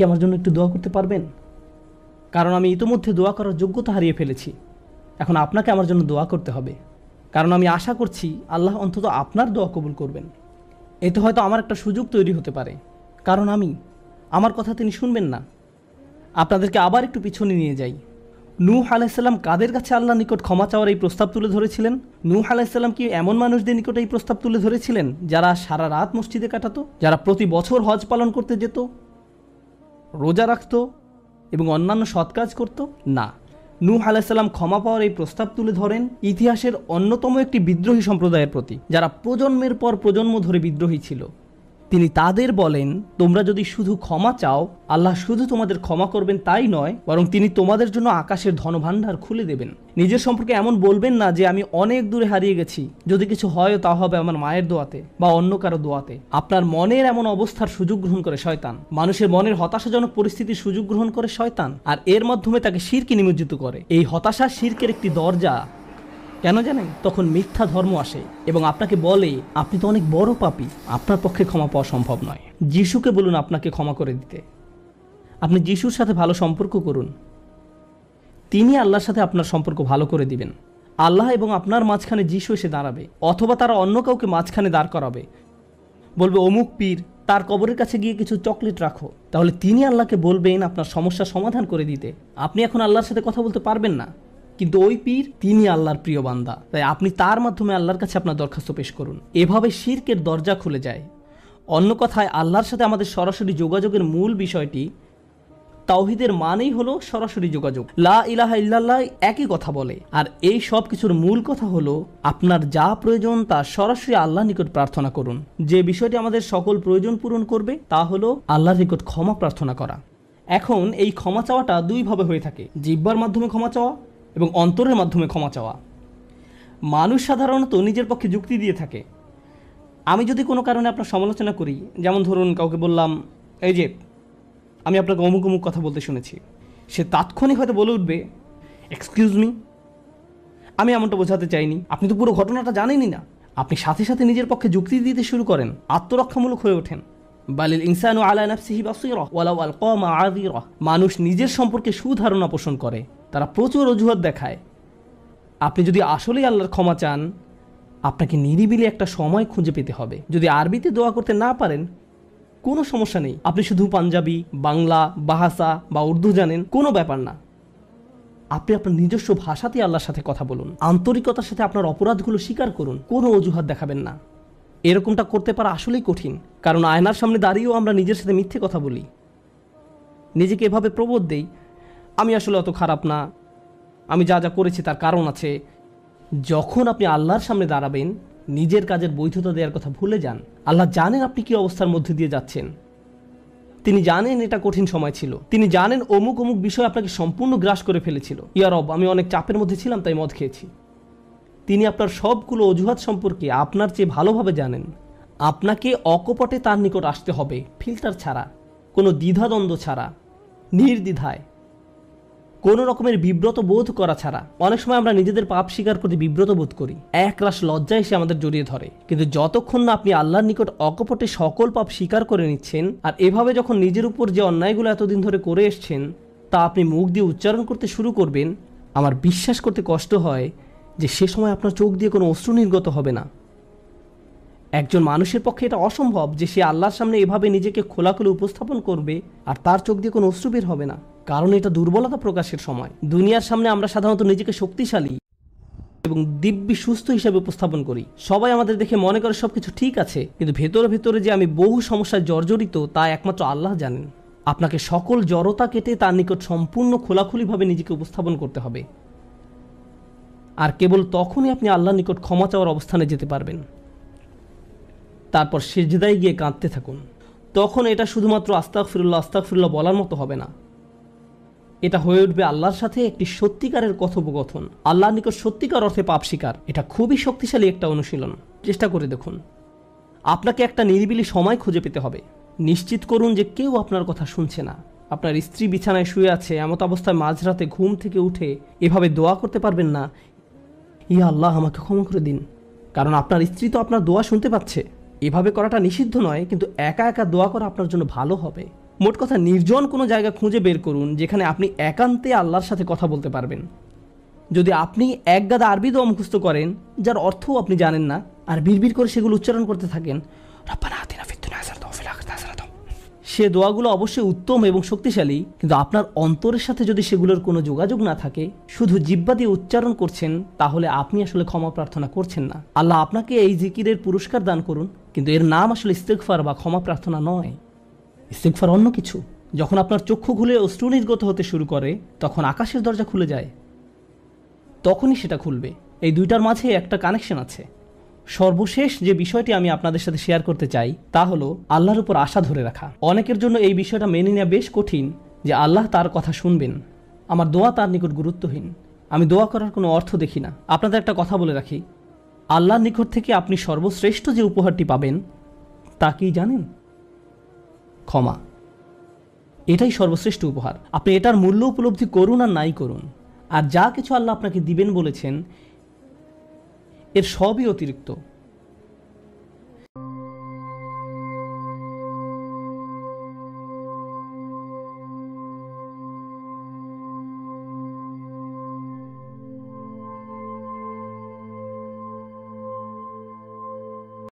কি আমার জন্য একটু দোয়া করতে পারবেন? কারণ আমি ইতোমধ্যে দোয়া করার যোগ্যতা হারিয়ে ফেলেছি। এখন আপনাকে আমার জন্য দোয়া করতে হবে, কারণ আমি আশা করছি আল্লাহ অন্তত আপনার দোয়া কবুল করবেন। এতে হয়তো আমার একটা সুযোগ তৈরি হতে পারে, কারণ আমার কথা তিনি শুনবেন না। আপনাদেরকে আবার একটু পিছনে নিয়ে যাই। নূহ আলাইসাল্লাম কাদের কাছে আল্লাহর নিকট ক্ষমা চাওয়ার এই প্রস্তাব তুলে ধরেছিলেন? নূহ আলাইসাল্লাম কি এমন মানুষদের নিকট এই প্রস্তাব তুলে ধরেছিলেন যারা সারা রাত মসজিদে কাটাতো, যারা প্রতি বছর হজ পালন করতে যেত, রোজা রাখত এবং অন্যান্য সৎ কাজ করত? না, নূহ আলাইসাল্লাম ক্ষমা পাওয়ার এই প্রস্তাব তুলে ধরেন ইতিহাসের অন্যতম একটি বিদ্রোহী সম্প্রদায়ের প্রতি, যারা প্রজন্মের পর প্রজন্ম ধরে বিদ্রোহী ছিল। তিনি তাদের বলেন, তোমরা যদি শুধু ক্ষমা চাও, আল্লাহ শুধু তোমাদের ক্ষমা করবেন তাই নয়, বরং তিনি তোমাদের জন্য আকাশের ধনভাণ্ডার খুলে দেবেন। নিজের সম্পর্কে এমন বলবেন না যে আমি অনেক দূরে হারিয়ে গেছি, যদি কিছু হয় তা হবে আমার মায়ের দোয়াতে বা অন্য কারো দোয়াতে। আপনার মনের এমন অবস্থার সুযোগ গ্রহণ করে শয়তান। মানুষের মনের হতাশাজনক পরিস্থিতির সুযোগ গ্রহণ করে শয়তান, আর এর মাধ্যমে তাকে শিরকে নিমজ্জিত করে। এই হতাশা শিরকের একটি দরজা। কেন জানেন? তখন মিথ্যা ধর্ম আসে এবং আপনাকে বলে আপনি তো অনেক বড় পাপী, আপনার পক্ষে ক্ষমা পাওয়া সম্ভব নয়। যিশুকে বলুন আপনাকে ক্ষমা করে দিতে। আপনি যিশুর সাথে ভালো সম্পর্ক করুন, তিনি আল্লাহর সাথে আপনার সম্পর্ক ভালো করে দিবেন। আল্লাহ এবং আপনার মাঝখানে যিশু এসে দাঁড়াবে, অথবা তারা অন্য কাউকে মাঝখানে দাঁড় করাবে, বলবে অমুক পীর, তার কবরের কাছে গিয়ে কিছু চকলেট রাখো। তাহলে তিনি আল্লাহকে বলবেন আপনার সমস্যার সমাধান করে দিতে। আপনি এখন আল্লাহর সাথে কথা বলতে পারবেন না, কিন্তু ওই পীর তিনি আল্লাহর প্রিয় বান্দা, তাই আপনি তার মাধ্যমে আল্লাহর কাছে আপনার দরখাস্ত পেশ করুন। এভাবে শিরকের দরজা খুলে যায়। অন্য কথায়, আল্লাহর সাথে আমাদের সরাসরি যোগাযোগের মূল বিষয়টি, তাওহীদের মানেই হলো সরাসরি যোগাযোগ। লা ইলাহা ইল্লাল্লাহ একই কথা বলে, আর এই সব কিছুর মূল কথা হলো আপনার যা প্রয়োজন তা সরাসরি আল্লাহর নিকট প্রার্থনা করুন। যে বিষয়টি আমাদের সকল প্রয়োজন পূরণ করবে তা হলো আল্লাহর নিকট ক্ষমা প্রার্থনা করা। এখন এই ক্ষমা চাওয়াটা দুইভাবে হয়ে থাকে, জিহ্বার মাধ্যমে ক্ষমা চাওয়া এবং অন্তরের মাধ্যমে ক্ষমা চাওয়া। মানুষ সাধারণত নিজের পক্ষে যুক্তি দিয়ে থাকে। আমি যদি কোনো কারণে আপনার সমালোচনা করি, যেমন ধরুন কাউকে বললাম, এই যে আমি আপনাকে অমুক অমুক কথা বলতে শুনেছি, সে তাৎক্ষণিক হয়তো বলে উঠবে, এক্সকিউজ মি, আমি এমনটা বোঝাতে চাইনি, আপনি তো পুরো ঘটনাটা জানেনই না। আপনি সাথে সাথে নিজের পক্ষে যুক্তি দিতে শুরু করেন, আত্মরক্ষামূলক হয়ে ওঠেন। বালিল ইনসানু আলা নাফসিহি বাসীরা ওয়ালাউ আলকা মাআযিরা। মানুষ নিজের সম্পর্কে সুধারণা পোষণ করে, তারা প্রচুর অজুহাত দেখায়। আপনি যদি আসলেই আল্লাহর ক্ষমা চান, আপনাকে নিরিবিলি একটা সময় খুঁজে পেতে হবে। যদি আরবিতে দোয়া করতে না পারেন, কোনো সমস্যা নেই, আপনি শুধু পাঞ্জাবি, বাংলা, বাহাসা বা উর্দু জানেন, কোনো ব্যাপার না। আপনি আপনার নিজস্ব ভাষাতে আল্লাহর সাথে কথা বলুন, আন্তরিকতার সাথে আপনার অপরাধগুলো স্বীকার করুন, কোনো অজুহাত দেখাবেন না। এরকমটা করতে পারা আসলেই কঠিন, কারণ আয়নার সামনে দাঁড়িয়েও আমরা নিজের সাথে মিথ্যে কথা বলি, নিজেকে এভাবে প্রবোধ দেই, আমি আসলে অত খারাপ না, আমি যা যা করেছি তার কারণ আছে। যখন আপনি আল্লাহর সামনে দাঁড়াবেন, নিজের কাজের বৈধতা দেওয়ার কথা ভুলে যান। আল্লাহ জানেন আপনি কি অবস্থার মধ্যে দিয়ে যাচ্ছেন, তিনি জানেন এটা কঠিন সময় ছিল, তিনি জানেন অমুক অমুক বিষয় আপনাকে সম্পূর্ণ গ্রাস করে ফেলেছিল। ইয়া রব, আমি অনেক চাপের মধ্যে ছিলাম তাই মদ খেয়েছি। তিনি আপনার সবগুলো অজুহাত সম্পর্কে আপনার চেয়ে ভালোভাবে জানেন। আপনাকে অকপটে তার নিকট আসতে হবে, ফিল্টার ছাড়া, কোনো দ্বিধাদ্বন্দ্ব ছাড়া, নির্দ্বিধায়, কোনো রকমের বিব্রত বোধ করা ছাড়া। অনেক সময় আমরা নিজেদের পাপ স্বীকার করতে বিব্রত বোধ করি, একরাশ লজ্জা এসে আমাদের জড়িয়ে ধরে। কিন্তু যতক্ষণ না আপনি আল্লাহর নিকট অকপটে সকল পাপ স্বীকার করে নিচ্ছেন, আর এভাবে যখন নিজের উপর যে অন্যায়গুলো এতদিন ধরে করে এসছেন তা আপনি মুখ দিয়ে উচ্চারণ করতে শুরু করবেন, আমার বিশ্বাস করতে কষ্ট হয় যে সে সময় আপনার চোখ দিয়ে কোনো অশ্রু নির্গত হবে না। একজন মানুষের পক্ষে এটা অসম্ভব যে সে আল্লাহর সামনে এভাবে নিজেকে খোলাখুলি উপস্থাপন করবে আর তার চোখ দিয়ে কোনো অশ্রু বের হবে না, কারণ এটা দুর্বলতা প্রকাশের সময়। দুনিয়ার সামনে আমরা সাধারণত নিজেকে শক্তিশালী এবং দিব্যি সুস্থ হিসেবে উপস্থাপন করি। সবাই আমাদের দেখে মনে করে সবকিছু ঠিক আছে, কিন্তু ভেতরে ভেতরে যে আমি বহু সমস্যায় জর্জরিত তা একমাত্র আল্লাহ জানেন। আপনাকে সকল জড়তা কেটে তার নিকট সম্পূর্ণ খোলাখুলিভাবে নিজেকে উপস্থাপন করতে হবে, আর কেবল তখনই আপনি আল্লাহর নিকট ক্ষমা চাওয়ার অবস্থানে যেতে পারবেন। তারপর সিজদায় গিয়ে কাঁদতে থাকুন। তখন এটা শুধুমাত্র আস্তাগফিরুল্লাহ আস্তাগফিরুল্লাহ বলার মতো হবে না, এটা হয়ে উঠবে আল্লাহর সাথে একটি সত্যিকারের কথোপকথন, আল্লাহর নিকট সত্যিকার অর্থে পাপ স্বীকার। এটা খুবই শক্তিশালী একটা অনুশীলন, চেষ্টা করে দেখুন। আপনাকে একটা নিরিবিলি সময় খুঁজে পেতে হবে। নিশ্চিত করুন যে কেউ আপনার কথা শুনছে না। আপনার স্ত্রী বিছানায় শুয়ে আছে, এমত অবস্থায় মাঝরাতে ঘুম থেকে উঠে এভাবে দোয়া করতে পারবেন না, ইয়া আল্লাহ আমাকে ক্ষমা করে দিন, কারণ আপনার স্ত্রী তো আপনার দোয়া শুনতে পাচ্ছে। এভাবে করাটা নিষিদ্ধ নয়, কিন্তু একা একা দোয়া করা আপনার জন্য ভালো হবে। মোট কথা, নির্জন কোনো জায়গা খুঁজে বের করুন যেখানে আপনি একান্তে আল্লাহর সাথে কথা বলতে পারবেন। যদি আপনি এক গাদা আরবি দোয়া মুখস্থ করেন যার অর্থও আপনি জানেন না, আর বিড়বিড় করে সেগুলো উচ্চারণ করতে থাকেন, রব্বানা আতিনা ফিদ দুনিয়া হাসানাতাও ওয়া ফিল আখিরাতি হাসানাতাও, সে দোয়াগুলো অবশ্যই উত্তম এবং শক্তিশালী, কিন্তু আপনার অন্তরের সাথে যদি সেগুলোর কোনো যোগাযোগ না থাকে, শুধু জিহ্বা দিয়ে উচ্চারণ করছেন, তাহলে আপনি আসলে ক্ষমা প্রার্থনা করছেন না। আল্লাহ আপনাকে এই জিকিরের পুরস্কার দান করুন, কিন্তু এর নাম আসলে ইস্তেগফার বা ক্ষমা প্রার্থনা নয়। ইস্তেগফার অন্য কিছু। যখন আপনার চক্ষু খুলে অশ্রু নির্গত হতে শুরু করে, তখন আকাশের দরজা খুলে যায়, তখনই সেটা খুলবে। এই দুইটার মাঝে একটা কানেকশন আছে। সর্বশেষ যে বিষয়টি আমি আপনাদের সাথে শেয়ার করতে চাই তা হলো আল্লাহর উপর আশা ধরে রাখা। অনেকের জন্য এই বিষয়টা মেনে নেওয়া বেশ কঠিন যে আল্লাহ তার কথা শুনবেন, আমার দোয়া তার নিকট গুরুত্বহীন, আমি দোয়া করার কোনো অর্থ দেখি না। আপনাদের একটা কথা বলে রাখি, আল্লাহর নিকট থেকে আপনি সর্বশ্রেষ্ঠ যে উপহারটি পাবেন তা কি জানেন? ক্ষমা। এটাই সর্বশ্রেষ্ঠ উপহার। আপনি এটার মূল্য উপলব্ধি করুন আর নাই করুন, আর যা কিছু আল্লাহ আপনাকে দিবেন বলেছেন এর সবই অতিরিক্ত।